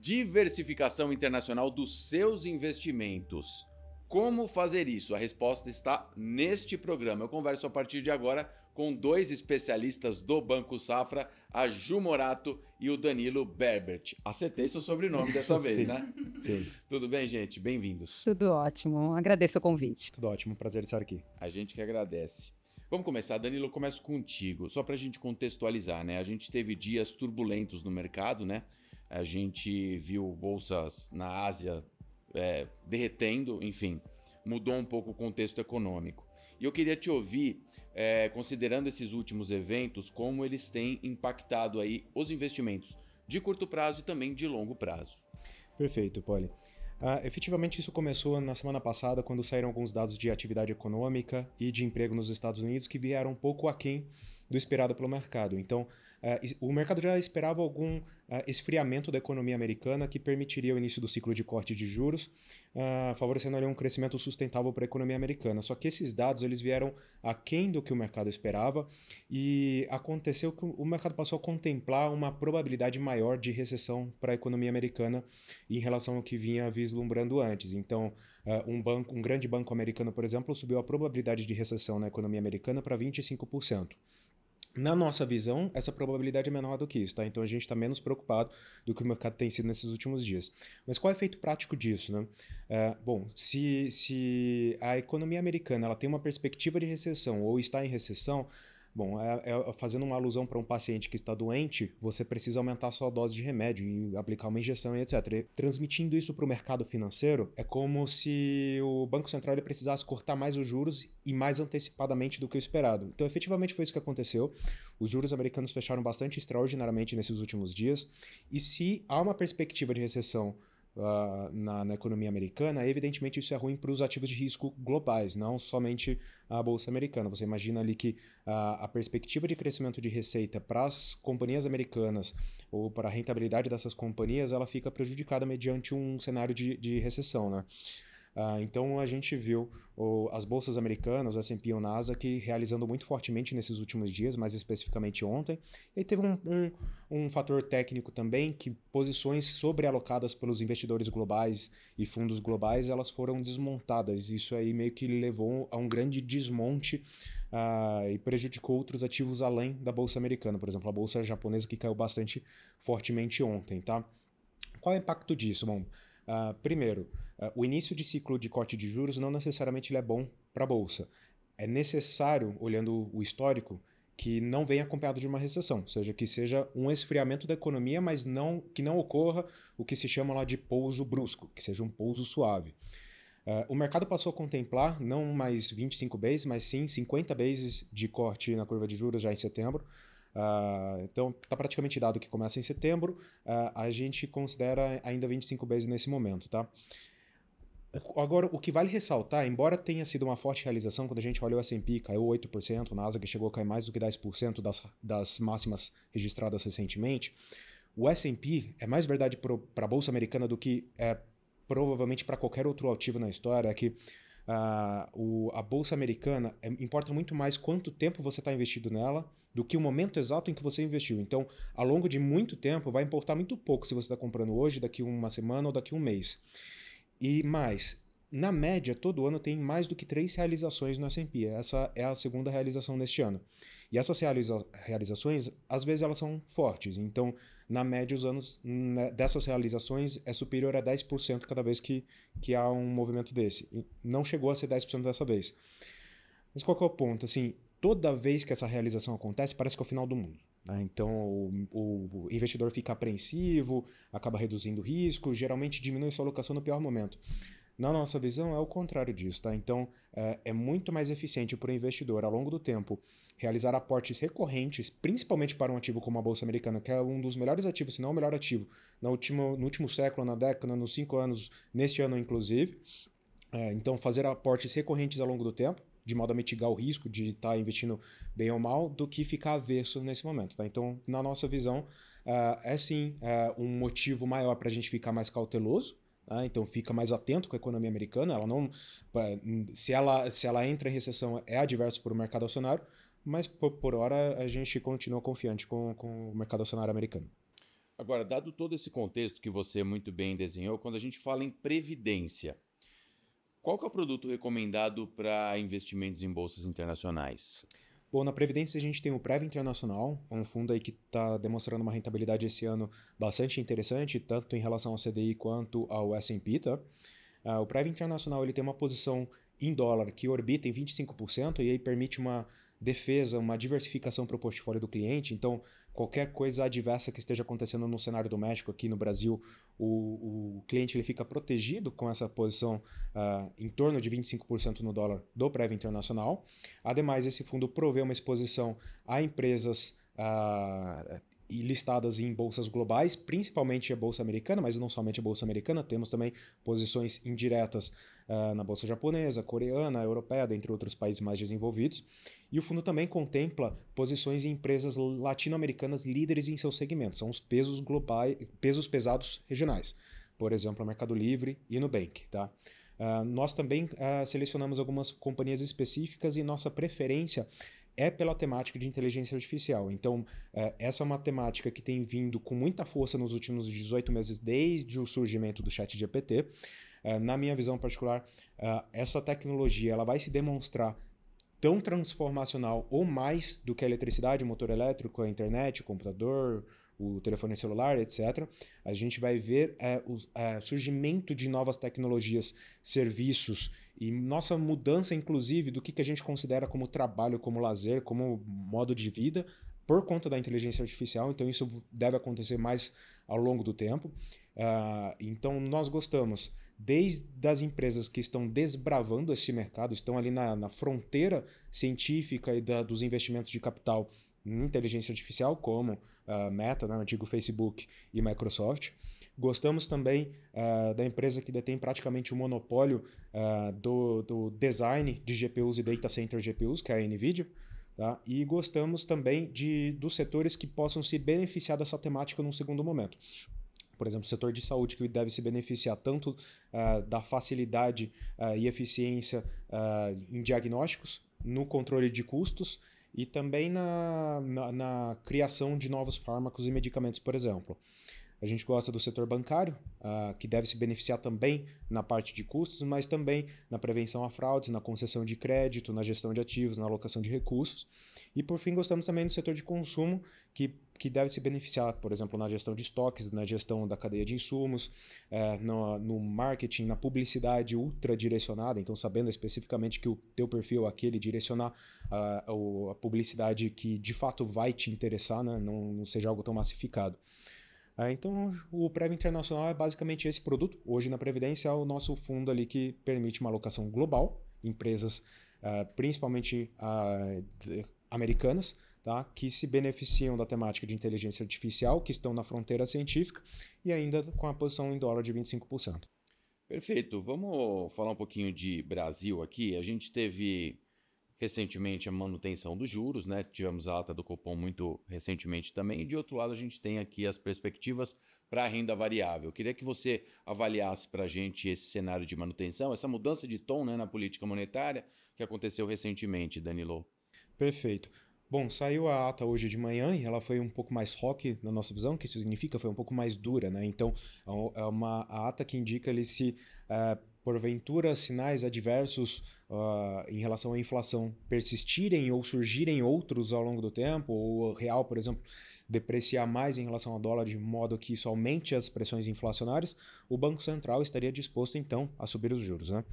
Diversificação internacional dos seus investimentos. Como fazer isso? A resposta está neste programa. Eu converso a partir de agora com dois especialistas do Banco Safra, a Ju Morato e o Danilo Berbert. Acertei seu sobrenome dessa vez, né? Sim. Tudo bem, gente? Bem-vindos. Tudo ótimo. Agradeço o convite. Tudo ótimo, prazer estar aqui. A gente que agradece. Vamos começar, Danilo, eu começo contigo, só para a gente contextualizar, né? A gente teve dias turbulentos no mercado, né? A gente viu bolsas na Ásia derretendo, enfim, mudou um pouco o contexto econômico. E eu queria te ouvir, considerando esses últimos eventos, como eles têm impactado aí os investimentos de curto prazo e também de longo prazo. Perfeito, Poli. Efetivamente, isso começou na semana passada, quando saíram alguns dados de atividade econômica e de emprego nos Estados Unidos que vieram um pouco aquém do esperado pelo mercado. Então, o mercado já esperava algum esfriamento da economia americana que permitiria o início do ciclo de corte de juros, favorecendo ali um crescimento sustentável para a economia americana. Só que esses dados eles vieram aquém do que o mercado esperava e aconteceu que o mercado passou a contemplar uma probabilidade maior de recessão para a economia americana em relação ao que vinha vislumbrando antes. Então, um grande banco americano, por exemplo, subiu a probabilidade de recessão na economia americana para 25%. Na nossa visão, essa probabilidade é menor do que isso, tá? Então a gente está menos preocupado do que o mercado tem sido nesses últimos dias. Mas qual é o efeito prático disso, né? Bom, se a economia americana ela tem uma perspectiva de recessão ou está em recessão, bom, fazendo uma alusão para um paciente que está doente, você precisa aumentar a sua dose de remédio e aplicar uma injeção e etc. E transmitindo isso para o mercado financeiro, é como se o Banco Central ele precisasse cortar mais os juros e mais antecipadamente do que o esperado. Então, efetivamente foi isso que aconteceu. Os juros americanos fecharam bastante extraordinariamente nesses últimos dias. E se há uma perspectiva de recessão na economia americana, evidentemente isso é ruim para os ativos de risco globais, não somente a bolsa americana. Você imagina ali que a perspectiva de crescimento de receita para as companhias americanas ou para a rentabilidade dessas companhias, ela fica prejudicada mediante um cenário de recessão, né? Então a gente viu as bolsas americanas, o S&P e o Nasdaq realizando muito fortemente nesses últimos dias, mais especificamente ontem. E aí teve um fator técnico também, que posições sobrealocadas pelos investidores globais e fundos globais, elas foram desmontadas. Isso aí meio que levou a um grande desmonte e prejudicou outros ativos além da bolsa americana. Por exemplo, a bolsa japonesa que caiu bastante fortemente ontem, tá? Qual é o impacto disso? Bom, primeiro, o início de ciclo de corte de juros não necessariamente ele é bom para a Bolsa. É necessário, olhando o histórico, que não venha acompanhado de uma recessão, ou seja, que seja um esfriamento da economia, mas que não ocorra o que se chama lá de pouso brusco, que seja um pouso suave. O mercado passou a contemplar não mais 25 bases, mas sim 50 bases de corte na curva de juros já em setembro. Então, está praticamente dado que começa em setembro, a gente considera ainda 25 bases nesse momento, tá? Agora, o que vale ressaltar, embora tenha sido uma forte realização, quando a gente olha o S&P, caiu 8%, o Nasdaq chegou a cair mais do que 10% das máximas registradas recentemente, o S&P é mais verdade para a Bolsa Americana do que provavelmente para qualquer outro ativo na história, é que a Bolsa Americana importa muito mais quanto tempo você está investido nela do que o momento exato em que você investiu. Então, ao longo de muito tempo, vai importar muito pouco se você está comprando hoje, daqui uma semana ou daqui um mês. E mais, na média, todo ano tem mais do que 3 realizações no S&P. Essa é a segunda realização neste ano. E essas realizações, às vezes, elas são fortes. Então, na média, os anos dessas realizações é superior a 10% cada vez que há um movimento desse. E não chegou a ser 10% dessa vez. Mas qual que é o ponto? Assim, toda vez que essa realização acontece, parece que é o final do mundo. Então o investidor fica apreensivo, acaba reduzindo o risco, geralmente diminui sua alocação no pior momento. Na nossa visão é o contrário disso, tá? Então é muito mais eficiente para o investidor ao longo do tempo realizar aportes recorrentes, principalmente para um ativo como a Bolsa Americana, que é um dos melhores ativos, se não o melhor ativo, no último século, na década, nos 5 anos, neste ano inclusive. Então fazer aportes recorrentes ao longo do tempo, de modo a mitigar o risco de estar investindo bem ou mal, do que ficar avesso nesse momento. Tá? Então, na nossa visão, é sim um motivo maior para a gente ficar mais cauteloso. Tá? Então, fica mais atento com a economia americana. Ela não, se ela entra em recessão, é adverso para o mercado acionário, mas por hora a gente continua confiante com o mercado acionário americano. Agora, dado todo esse contexto que você muito bem desenhou, quando a gente fala em previdência, qual que é o produto recomendado para investimentos em bolsas internacionais? Bom, na Previdência a gente tem o Prev Internacional, um fundo aí que está demonstrando uma rentabilidade esse ano bastante interessante, tanto em relação ao CDI quanto ao S&P, tá? O Prev Internacional ele tem uma posição em dólar que orbita em 25% e aí permite uma defesa, uma diversificação para o portfólio do cliente. Então, qualquer coisa adversa que esteja acontecendo no cenário doméstico aqui no Brasil, o cliente ele fica protegido com essa posição em torno de 25% no dólar do Prev Internacional. Ademais, esse fundo provê uma exposição a empresas e listadas em bolsas globais, principalmente a bolsa americana, mas não somente a bolsa americana, temos também posições indiretas na bolsa japonesa, coreana, europeia, dentre outros países mais desenvolvidos. E o fundo também contempla posições em empresas latino-americanas líderes em seus segmentos, são os pesos globais, pesos pesados regionais, por exemplo, a Mercado Livre e Nubank, tá? Nós também selecionamos algumas companhias específicas e nossa preferência é pela temática de inteligência artificial. Então, essa é uma temática que tem vindo com muita força nos últimos 18 meses, desde o surgimento do ChatGPT. Na minha visão particular, essa tecnologia ela vai se demonstrar tão transformacional ou mais do que a eletricidade, o motor elétrico, a internet, o computador, o telefone celular, etc. A gente vai ver o surgimento de novas tecnologias, serviços e nossa mudança, inclusive, do que a gente considera como trabalho, como lazer, como modo de vida, por conta da inteligência artificial. Então, isso deve acontecer mais ao longo do tempo. Então, nós gostamos desde as empresas que estão desbravando esse mercado, estão ali na fronteira científica e dos investimentos de capital em inteligência artificial, como Meta, né, o antigo Facebook, e Microsoft. Gostamos também da empresa que detém praticamente o monopólio do design de GPUs e data center GPUs, que é a NVIDIA. Tá? E gostamos também dos setores que possam se beneficiar dessa temática num segundo momento. Por exemplo, o setor de saúde, que deve se beneficiar tanto da facilidade e eficiência em diagnósticos, no controle de custos e também na criação de novos fármacos e medicamentos, por exemplo. A gente gosta do setor bancário, que deve se beneficiar também na parte de custos, mas também na prevenção a fraudes, na concessão de crédito, na gestão de ativos, na alocação de recursos. E, por fim, gostamos também do setor de consumo, que deve se beneficiar, por exemplo, na gestão de estoques, na gestão da cadeia de insumos, no marketing, na publicidade ultradirecionada, então sabendo especificamente que o teu perfil é aquele, direcionar a publicidade que de fato vai te interessar, né? Não seja algo tão massificado. Então, o Prev Internacional é basicamente esse produto. Hoje, na Previdência, é o nosso fundo ali que permite uma alocação global, empresas principalmente americanas, tá? Que se beneficiam da temática de inteligência artificial, que estão na fronteira científica e ainda com a posição em dólar de 25%. Perfeito. Vamos falar um pouquinho de Brasil aqui. A gente teve recentemente a manutenção dos juros, né? Tivemos a ata do Copom muito recentemente também. E de outro lado, a gente tem aqui as perspectivas para a renda variável. Eu queria que você avaliasse para a gente esse cenário de manutenção, essa mudança de tom, né, na política monetária que aconteceu recentemente, Danilo. Perfeito. Bom, saiu a ata hoje de manhã e ela foi um pouco mais rock na nossa visão, que isso significa foi um pouco mais dura, né? Então, é uma ata que indica ali se, porventura, sinais adversos em relação à inflação persistirem ou surgirem outros ao longo do tempo, ou o real, por exemplo, depreciar mais em relação ao dólar de modo que isso aumente as pressões inflacionárias, o Banco Central estaria disposto, então, a subir os juros, né?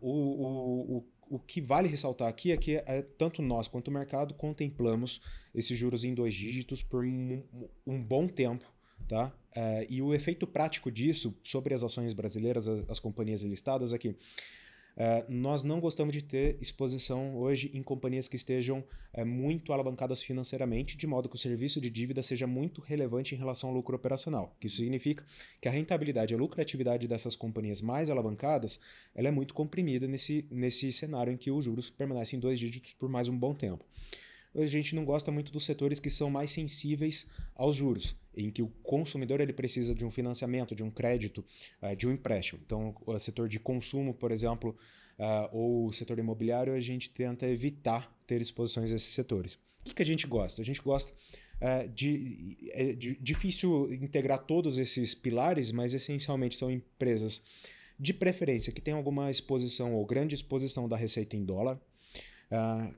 O que vale ressaltar aqui é que tanto nós quanto o mercado contemplamos esses juros em 2 dígitos por um bom tempo. Tá? E o efeito prático disso sobre as ações brasileiras, as companhias listadas, é que nós não gostamos de ter exposição hoje em companhias que estejam muito alavancadas financeiramente, de modo que o serviço de dívida seja muito relevante em relação ao lucro operacional. Isso significa que a rentabilidade e a lucratividade dessas companhias mais alavancadas ela é muito comprimida nesse cenário em que os juros permanecem em 2 dígitos por mais um bom tempo. A gente não gosta muito dos setores que são mais sensíveis aos juros, em que o consumidor ele precisa de um financiamento, de um crédito, de um empréstimo. Então, o setor de consumo, por exemplo, ou o setor imobiliário, a gente tenta evitar ter exposições a esses setores. O que a gente gosta? A gente gosta difícil integrar todos esses pilares, mas essencialmente são empresas de preferência que têm alguma exposição ou grande exposição da receita em dólar,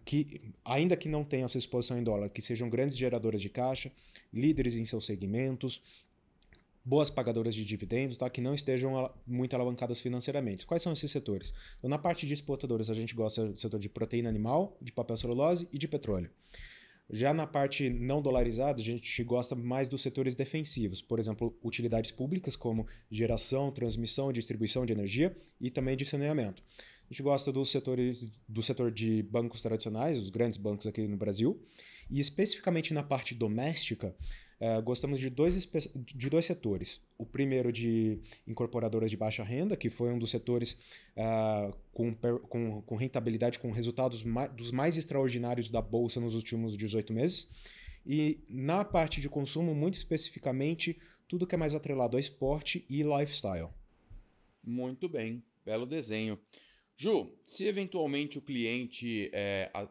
que, ainda que não tenham essa exposição em dólar, que sejam grandes geradoras de caixa, líderes em seus segmentos, boas pagadoras de dividendos, tá? Que não estejam muito alavancadas financeiramente. Quais são esses setores? Então, na parte de exportadores, a gente gosta do setor de proteína animal, de papel celulose e de petróleo. Já na parte não dolarizada, a gente gosta mais dos setores defensivos, por exemplo, utilidades públicas como geração, transmissão e distribuição de energia e também de saneamento. A gente gosta do setor de bancos tradicionais, os grandes bancos aqui no Brasil, e especificamente na parte doméstica, gostamos de dois setores. O primeiro de incorporadoras de baixa renda, que foi um dos setores com rentabilidade, com resultados dos mais extraordinários da Bolsa nos últimos 18 meses. E na parte de consumo, muito especificamente, tudo que é mais atrelado a esporte e lifestyle. Muito bem, belo desenho. Ju, se eventualmente o cliente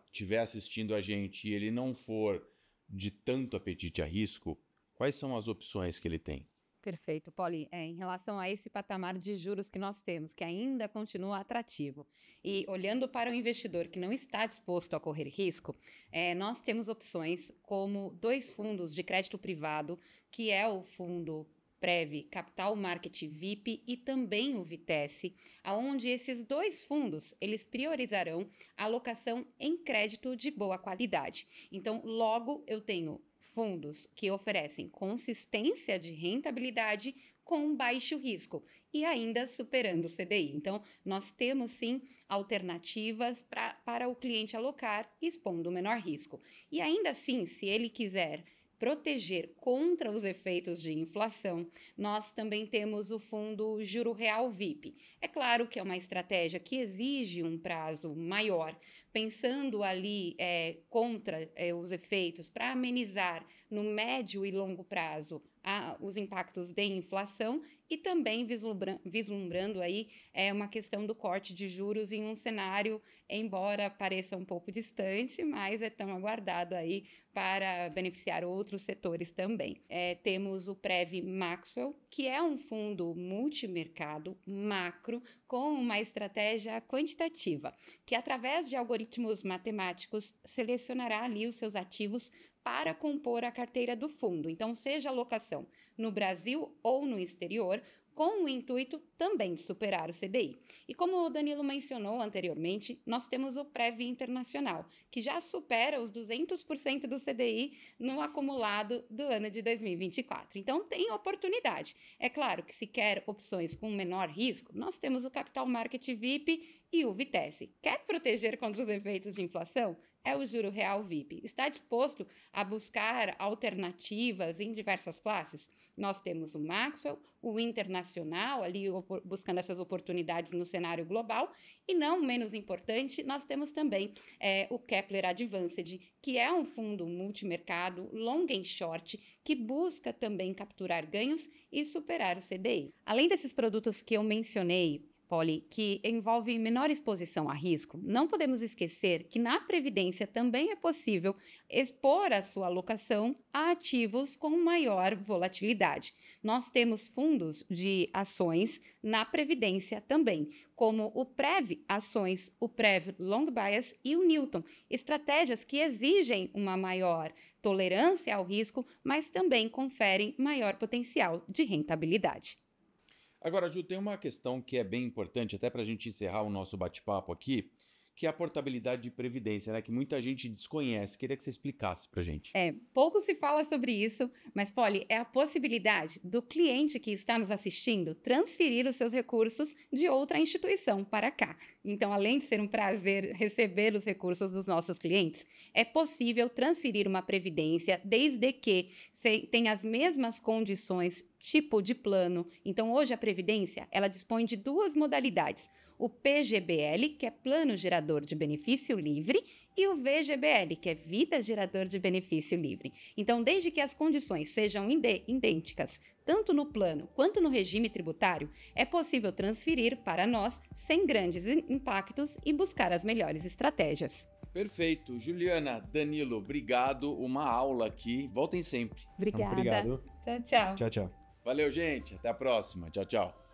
estiver assistindo a gente e ele não for de tanto apetite a risco, quais são as opções que ele tem? Perfeito, Poli. Em relação a esse patamar de juros que nós temos, que ainda continua atrativo, e olhando para o investidor que não está disposto a correr risco, nós temos opções como 2 fundos de crédito privado, que é o fundo Prev Capital Market VIP e também o Vitesse, aonde esses 2 fundos eles priorizarão a alocação em crédito de boa qualidade. Então, logo eu tenho fundos que oferecem consistência de rentabilidade com baixo risco e ainda superando o CDI. Então, nós temos sim alternativas para o cliente alocar expondo o menor risco. E ainda assim, se ele quiser proteger contra os efeitos de inflação, nós também temos o fundo Juro Real VIP. É claro que é uma estratégia que exige um prazo maior, pensando ali contra os efeitos, para amenizar no médio e longo prazo os impactos de inflação e também vislumbrando aí uma questão do corte de juros em um cenário, embora pareça um pouco distante, mas é tão aguardado aí para beneficiar outros setores também. Temos o Prev Maxwell, que é um fundo multimercado macro com uma estratégia quantitativa, que através de algoritmos matemáticos selecionará ali os seus ativos para compor a carteira do fundo. Então, seja alocação no Brasil ou no exterior, com o intuito também de superar o CDI. E como o Danilo mencionou anteriormente, nós temos o Prev Internacional, que já supera os 200% do CDI no acumulado do ano de 2024. Então, tem oportunidade. É claro que se quer opções com menor risco, nós temos o Capital Market VIP e o Vitesse. Quer proteger contra os efeitos de inflação? É o Juro Real VIP. Está disposto a buscar alternativas em diversas classes? Nós temos o Maxwell, o Internacional, ali buscando essas oportunidades no cenário global, e não menos importante, nós temos também o Kepler Advanced, que é um fundo multimercado, long and short, que busca também capturar ganhos e superar o CDI. Além desses produtos que eu mencionei, Poli, que envolve menor exposição a risco, não podemos esquecer que na Previdência também é possível expor a sua alocação a ativos com maior volatilidade. Nós temos fundos de ações na Previdência também, como o Prev Ações, o Prev Long Bias e o Newton, estratégias que exigem uma maior tolerância ao risco, mas também conferem maior potencial de rentabilidade. Agora, Ju, tem uma questão que é bem importante, até para a gente encerrar o nosso bate-papo aqui, que é a portabilidade de previdência, né? Que muita gente desconhece. Queria que você explicasse para a gente. Pouco se fala sobre isso, mas, Poli, é a possibilidade do cliente que está nos assistindo transferir os seus recursos de outra instituição para cá. Então, além de ser um prazer receber os recursos dos nossos clientes, é possível transferir uma previdência desde que tenha as mesmas condições, tipo de plano. Então, hoje a Previdência, ela dispõe de 2 modalidades. O PGBL, que é Plano Gerador de Benefício Livre, e o VGBL, que é Vida Gerador de Benefício Livre. Então, desde que as condições sejam idênticas, tanto no plano quanto no regime tributário, é possível transferir para nós sem grandes impactos e buscar as melhores estratégias. Perfeito. Juliana, Danilo, obrigado. Uma aula aqui. Voltem sempre. Obrigada. Obrigado. Tchau, tchau. Tchau, tchau. Valeu, gente. Até a próxima. Tchau, tchau.